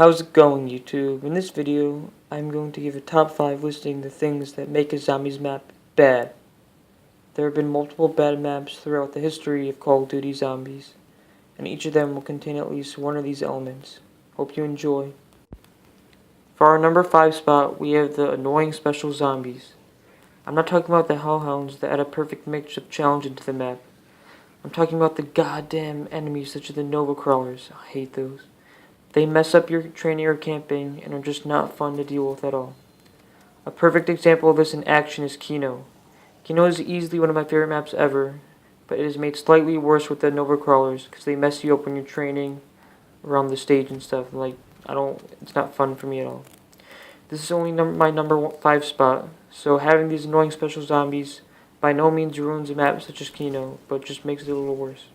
How's it going, YouTube? In this video, I'm going to give a top 5 listing the things that make a zombies map bad. There have been multiple bad maps throughout the history of Call of Duty Zombies, and each of them will contain at least one of these elements. Hope you enjoy. For our number 5 spot, we have the annoying special zombies. I'm not talking about the hellhounds that add a perfect mix of challenge into the map. I'm talking about the goddamn enemies such as the Nova Crawlers. I hate those. They mess up your training or camping and are just not fun to deal with at all. A perfect example of this in action is Kino. Kino is easily one of my favorite maps ever, but it is made slightly worse with the Nova Crawlers because they mess you up when you're training around the stage and stuff. It's not fun for me at all. This is only my number 5 spot, so having these annoying special zombies by no means ruins a map such as Kino, but just makes it a little worse.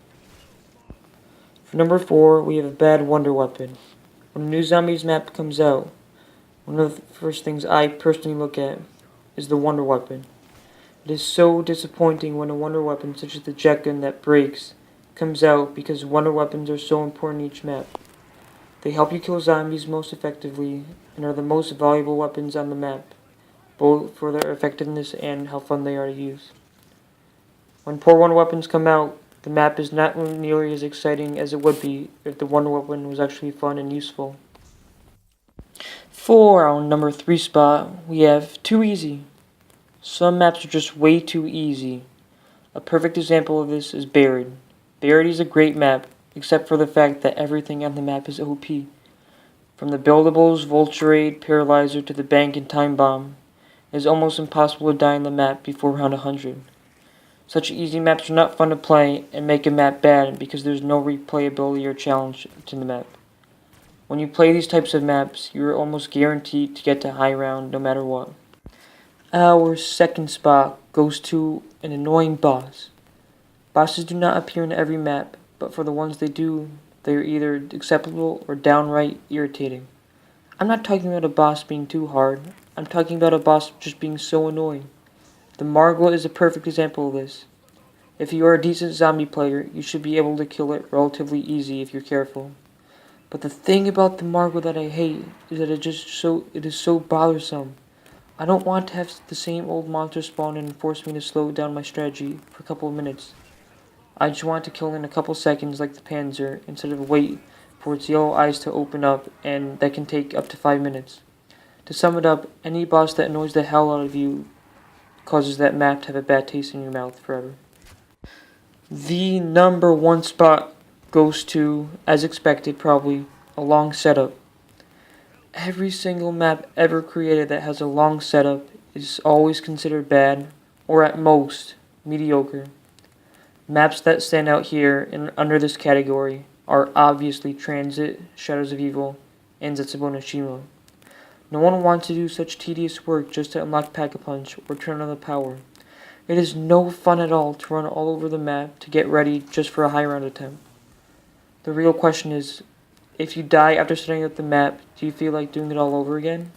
For number 4, we have a bad wonder weapon. When a new zombies map comes out, one of the first things I personally look at is the wonder weapon. It is so disappointing when a wonder weapon such as the jet gun that breaks comes out because wonder weapons are so important in each map. They help you kill zombies most effectively and are the most valuable weapons on the map, both for their effectiveness and how fun they are to use. When poor wonder weapons come out, the map is not nearly as exciting as it would be if the wonder weapon was actually fun and useful. For our number 3 spot, we have Too Easy. Some maps are just way too easy. A perfect example of this is Buried. Buried is a great map, except for the fact that everything on the map is OP. From the buildables, Vulture Raid, Paralyzer to the bank and time bomb, it is almost impossible to die on the map before round 100. Such easy maps are not fun to play and make a map bad because there's no replayability or challenge to the map. When you play these types of maps, you are almost guaranteed to get to high round no matter what. Our second spot goes to an annoying boss. Bosses do not appear in every map, but for the ones they do, they are either acceptable or downright irritating. I'm not talking about a boss being too hard, I'm talking about a boss just being so annoying. The Margwa is a perfect example of this. If you are a decent zombie player, you should be able to kill it relatively easy if you're careful. But the thing about the Margwa that I hate is that it is so bothersome. I don't want to have the same old monster spawn and force me to slow down my strategy for a couple of minutes. I just want to kill in a couple seconds like the Panzer instead of wait for its yellow eyes to open up, and that can take up to 5 minutes. To sum it up, any boss that annoys the hell out of you causes that map to have a bad taste in your mouth forever. The number 1 spot goes to, as expected probably, a long setup. Every single map ever created that has a long setup is always considered bad, or at most, mediocre. Maps that stand out here and under this category are obviously Transit, Shadows of Evil, and Zetsubo no Shima. No one wants to do such tedious work just to unlock Pack-a-Punch or turn on the power. It is no fun at all to run all over the map to get ready just for a high round attempt. The real question is, if you die after setting up the map, do you feel like doing it all over again?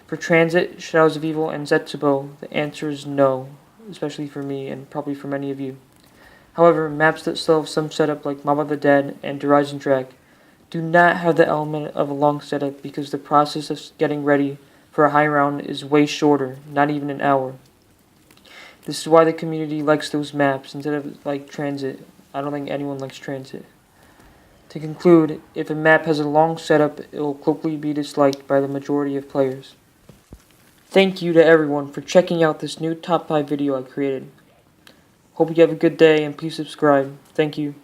For Transit, Shadows of Evil, and Zetsubo, the answer is no, especially for me and probably for many of you. However, maps that still have some setup like Mob of the Dead and Horizon Track do not have the element of a long setup because the process of getting ready for a high round is way shorter, not even an hour. This is why the community likes those maps instead of like Transit. I don't think anyone likes Transit. To conclude, if a map has a long setup, it will quickly be disliked by the majority of players. Thank you to everyone for checking out this new top 5 video I created. Hope you have a good day and please subscribe. Thank you.